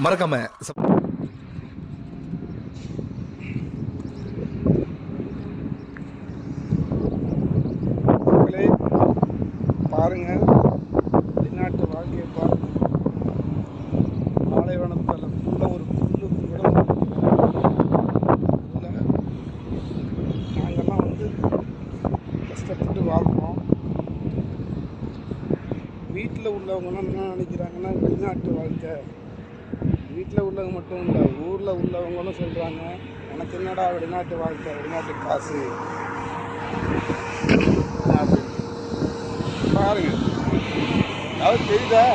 மறக்காம பாருங்க, வெளிநாட்டு வாழ்க்கையை பாருங்க. பாலைவனத்தில் உள்ள ஒரு புல்லு கூட நாங்கள்லாம் கஷ்டப்பட்டு வாழ்கிறோம். வீட்டில் உள்ளவங்கலாம் என்ன நினைக்கிறாங்கன்னா, வெளிநாட்டு வாழ்க்கை. வீட்டில் உள்ளவங்க மட்டும் இல்லை, ஊரில் உள்ளவங்களும் சொல்கிறாங்க, எனக்கு என்னடா வெளிநாட்டு வாழ்க்கை, வெளிநாட்டு காசு அப்படின்னு பாருங்க. அதாவது தெரியுதா?